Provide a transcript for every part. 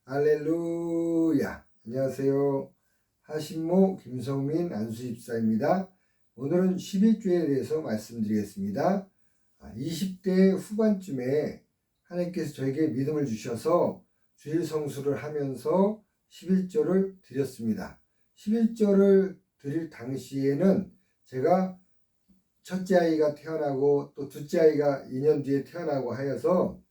할렐루야. 안녕하세요. 하신모 김성민 안수집사입니다. 오늘은 11조에 대해서 말씀드리겠습니다. 20대 후반쯤에 하나님께서 저에게 믿음을 주셔서 주일 성수를 하면서 11조를 드렸습니다. 11조를 드릴 당시에는 제가 첫째 아이가 태어나고 또 둘째 아이가 2년 뒤에 태어나고 하여서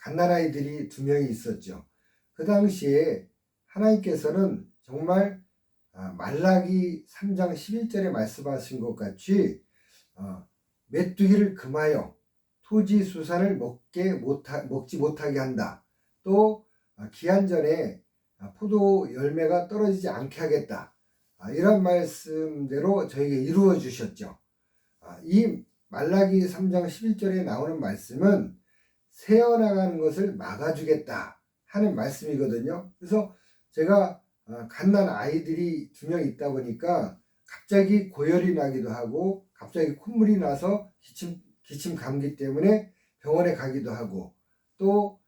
갓난아이들이 2명이 있었죠. 그 당시에 하나님께서는 정말 말라기 3장 11절에 말씀하신 것 같이 메뚜기를 금하여 토지 수산을 먹지 못하게 한다. 또 기한전에 포도 열매가 떨어지지 않게 하겠다. 이런 말씀대로 저에게 이루어 주셨죠. 이 말라기 3장 11절에 나오는 말씀은 새어나가는 것을 막아주겠다 하는 말씀이거든요. 그래서 제가 갓난 아이들이 2명 있다 보니까 갑자기 고열이 나기도 하고 갑자기 콧물이 나서 기침 감기 때문에 병원에 가기도 하고 또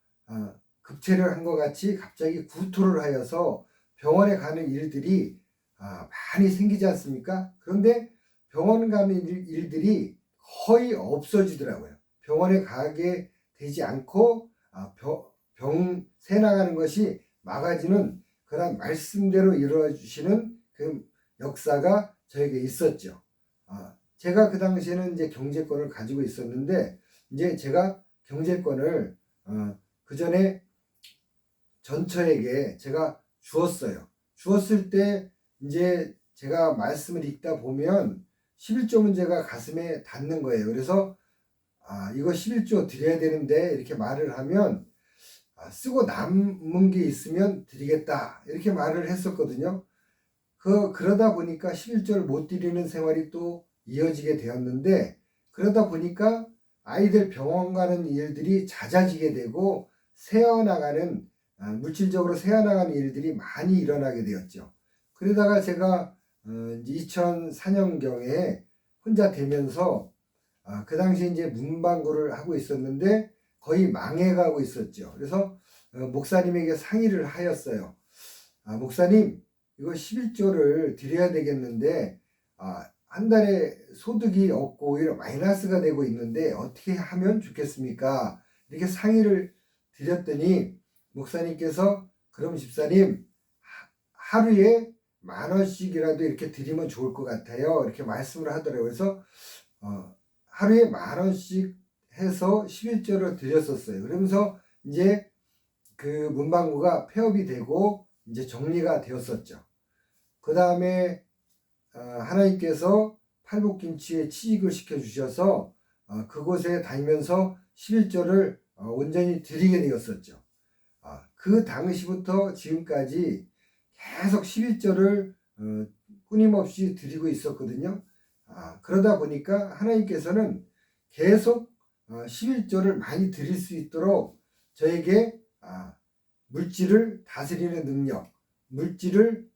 급체를 한 것 같이 갑자기 구토를 하여서 병원에 가는 일들이 많이 생기지 않습니까? 그런데 병원 가는 일들이 거의 없어지더라고요. 병원에 가게 되지 않고 새 나가는 것이 막아지는 그런 말씀대로 이루어 주시는 그 역사가 저에게 있었죠. 제가 그 당시에는 이제 경제권을 가지고 있었는데 이제 제가 경제권을 그 전에 전처에게 제가 주었어요. 주었을 때 이제 제가 말씀을 읽다 보면 11조 문제가 가슴에 닿는 거예요. 그래서 이거 11조 드려야 되는데 이렇게 말을 하면 쓰고 남은 게 있으면 드리겠다 이렇게 말을 했었거든요. 그러다 보니까 11조를 못 드리는 생활이 또 이어지게 되었는데 그러다 보니까 아이들 병원 가는 일들이 잦아지게 되고 물질적으로 새어나가는 일들이 많이 일어나게 되었죠. 그러다가 제가 2004년경에 혼자 되면서 그 당시에 이제 문방구를 하고 있었는데 거의 망해가고 있었죠. 그래서 목사님에게 상의를 하였어요. 목사님, 이거 11조를 드려야 되겠는데 한 달에 소득이 없고 오히려 마이너스가 되고 있는데 어떻게 하면 좋겠습니까? 이렇게 상의를 드렸더니 목사님께서 그럼 집사님 하루에 10,000원씩이라도 이렇게 드리면 좋을 것 같아요. 이렇게 말씀을 하더라고요. 그래서 하루에 10,000원씩 해서 11조를 드렸었어요. 그러면서 이제 그 문방구가 폐업이 되고 이제 정리가 되었었죠. 그 다음에 하나님께서 팔복김치에 취직을 시켜주셔서 그곳에 다니면서 11조를 온전히 드리게 되었었죠. 그 당시부터 지금까지 계속 11조를 끊임없이 드리고 있었거든요. 그러다 보니까 하나님께서는 계속 11조를 많이 드릴 수 있도록 저에게 물질을 다스리는 능력, 물질을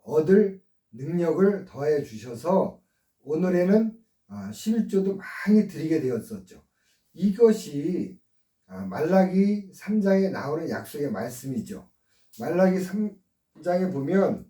얻을 능력을 더해 주셔서 오늘에는 11조도 많이 드리게 되었었죠. 이것이 말라기 3장에 나오는 약속의 말씀이죠. 말라기 3장에 보면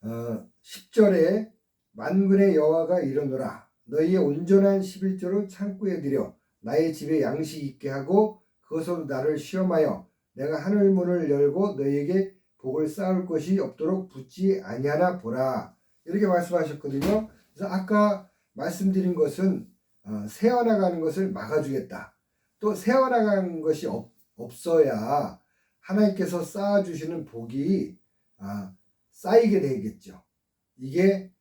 10절에 만군의 여호와가 이르노라 너희의 온전한 11조를 창고에 들여 나의 집에 양식 있게 하고 그것으로 나를 시험하여 내가 하늘 문을 열고 너희에게 복을 쌓을 것이 없도록 붙지 아니하나 보라 이렇게 말씀하셨거든요. 그래서 아까 말씀드린 것은 새어나가는 것을 막아주겠다. 또 새어나가는 것이 없어야 하나님께서 쌓아주시는 복이 쌓이게 되겠죠. 이게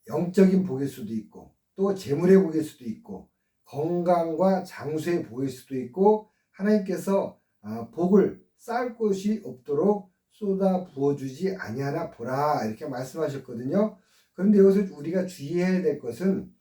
영적인 복일 수도 있고 또 재물의 복일 수도 있고 건강과 장수의 복일 수도 있고 하나님께서 복을 쌓을 곳이 없도록 쏟아 부어주지 아니하나 보라 이렇게 말씀하셨거든요. 그런데 여기서 우리가 주의해야 될 것은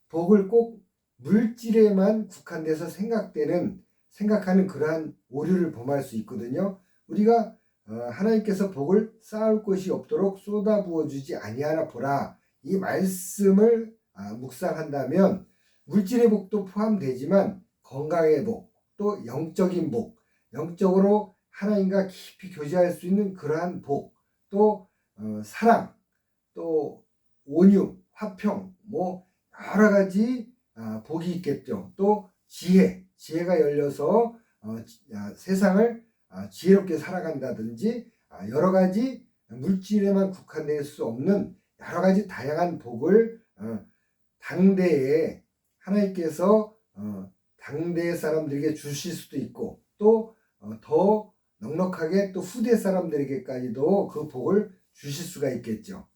복을 꼭 물질에만 국한돼서 생각하는 그러한 오류를 범할 수 있거든요. 우리가 하나님께서 복을 쌓을 곳이 없도록 쏟아 부어주지 아니하나 보라 이 말씀을 묵상한다면 물질의 복도 포함되지만 건강의 복, 또 영적인 복, 영적으로 하나님과 깊이 교제할 수 있는 그러한 복, 또 사랑, 또 온유, 화평, 뭐 여러 가지 복이 있겠죠. 또 지혜가 열려서 세상을 지혜롭게 살아간다든지 여러 가지 물질에만 국한될 수 없는 여러 가지 다양한 복을 당대에 하나님께서 당대 사람들에게 주실 수도 있고 또 더 넉넉하게 또 후대 사람들에게까지도 그 복을 주실 수가 있겠죠.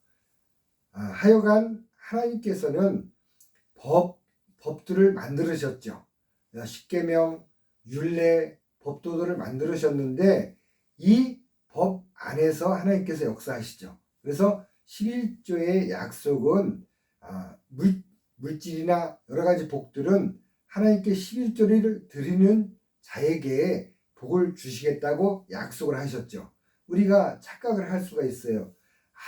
하여간 하나님께서는 법들을 만들으셨죠. 십계명, 율례, 법도들을 만들으셨는데 이 법 안에서 하나님께서 역사하시죠. 그래서 11조의 약속은 물질이나 여러 가지 복들은 하나님께 11조를 드리는 자에게 복을 주시겠다고 약속을 하셨죠. 우리가 착각을 할 수가 있어요.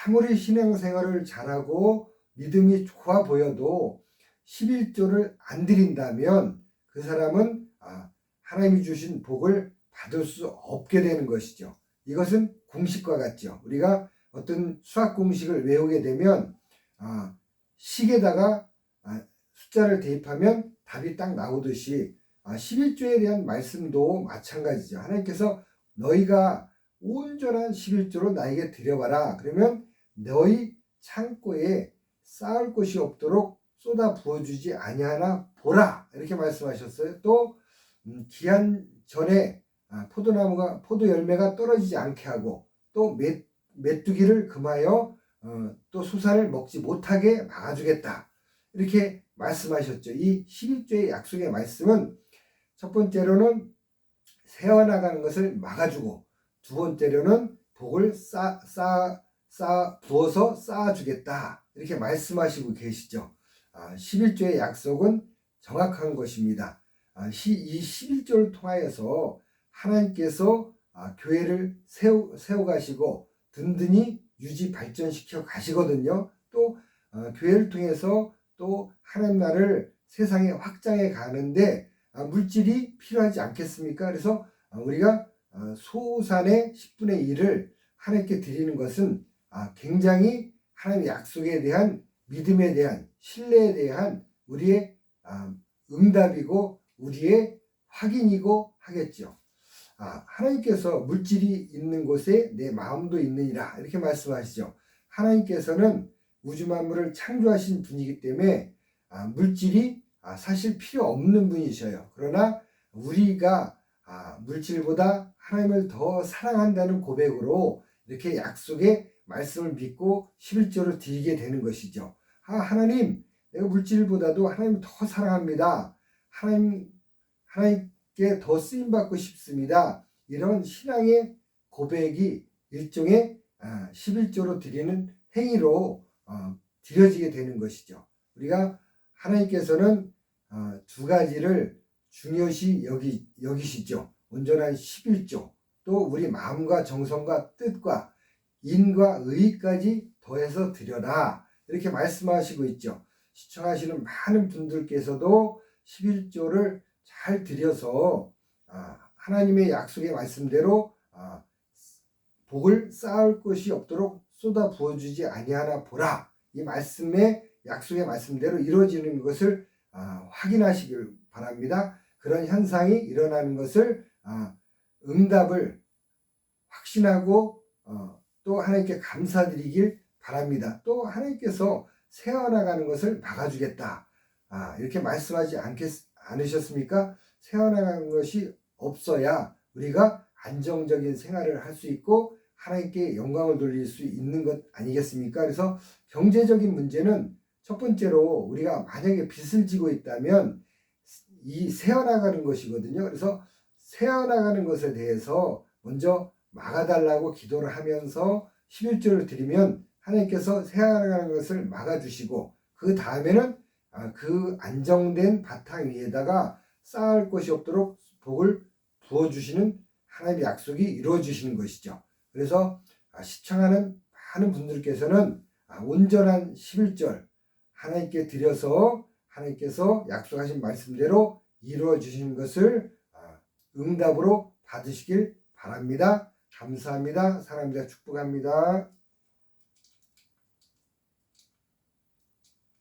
아무리 신앙생활을 잘하고 믿음이 좋아 보여도 11조를 안 드린다면 그 사람은 하나님이 주신 복을 받을 수 없게 되는 것이죠. 이것은 공식과 같죠. 우리가 어떤 수학 공식을 외우게 되면 식에다가 숫자를 대입하면 답이 딱 나오듯이 11조에 대한 말씀도 마찬가지죠. 하나님께서 너희가 온전한 11조로 나에게 드려봐라. 그러면 너희 창고에 쌓을 곳이 없도록 쏟아 부어주지 아니하나 보라. 이렇게 말씀하셨어요. 또 기한 전에 포도 열매가 떨어지지 않게 하고 또 메뚜기를 금하여 또 수산을 먹지 못하게 막아주겠다. 이렇게 말씀하셨죠. 이 11조의 약속의 말씀은 첫 번째로는 새어나가는 것을 막아주고 두 번째로는 복을 부어서 쌓아주겠다. 이렇게 말씀하시고 계시죠. 11조의 약속은 정확한 것입니다. 이 11조를 통하여서 하나님께서 교회를 세워가시고 든든히 유지 발전시켜 가시거든요. 또 교회를 통해서 또 하나님 나라를 세상에 확장해 가는데 물질이 필요하지 않겠습니까? 그래서 우리가 소산의 10분의 1을 하나님께 드리는 것은 굉장히 하나님의 약속에 대한 믿음에 대한 신뢰에 대한 우리의 응답이고 우리의 확인이고 하겠죠. 하나님께서 물질이 있는 곳에 내 마음도 있느니라 이렇게 말씀하시죠. 하나님께서는 우주 만물을 창조하신 분이기 때문에 물질이 사실 필요 없는 분이셔요. 그러나 우리가 물질보다 하나님을 더 사랑한다는 고백으로 이렇게 약속의 말씀을 믿고 11조를 드리게 되는 것이죠. 하나님, 내가 물질보다도 하나님을 더 사랑합니다. 하나님께 더 쓰임받고 싶습니다. 이런 신앙의 고백이 일종의 11조로 드리는 행위로 드려지게 되는 것이죠. 우리가 하나님께서는 두 가지를 중요시 여기시죠. 온전한 11조, 또 우리 마음과 정성과 뜻과 인과 의까지 더해서 드려라. 이렇게 말씀하시고 있죠. 시청하시는 많은 분들께서도 11조를 잘 드려서 하나님의 약속의 말씀대로 복을 쌓을 것이 없도록 쏟아 부어주지 아니하나 보라. 이 말씀의 약속의 말씀대로 이루어지는 것을 확인하시길 바랍니다. 그런 현상이 일어나는 것을 응답을 확신하고 또 하나님께 감사드리길 바랍니다. 또 하나님께서 새어나가는 것을 막아주겠다. 이렇게 말씀하지 않으셨습니까? 새어나가는 것이 없어야 우리가 안정적인 생활을 할 수 있고 하나님께 영광을 돌릴 수 있는 것 아니겠습니까? 그래서 경제적인 문제는 첫 번째로 우리가 만약에 빚을 지고 있다면 이 새어나가는 것이거든요. 그래서 새어나가는 것에 대해서 먼저 막아달라고 기도를 하면서 11조를 드리면 하나님께서 새어나가는 것을 막아주시고 그 다음에는 그 안정된 바탕 위에다가 쌓을 것이 없도록 복을 부어주시는 하나님의 약속이 이루어지시는 것이죠. 그래서 시청하는 많은 분들께서는 온전한 11절 하나님께 드려서 하나님께서 약속하신 말씀대로 이루어지시는 것을 응답으로 받으시길 바랍니다. 감사합니다. 사랑합니다. 축복합니다.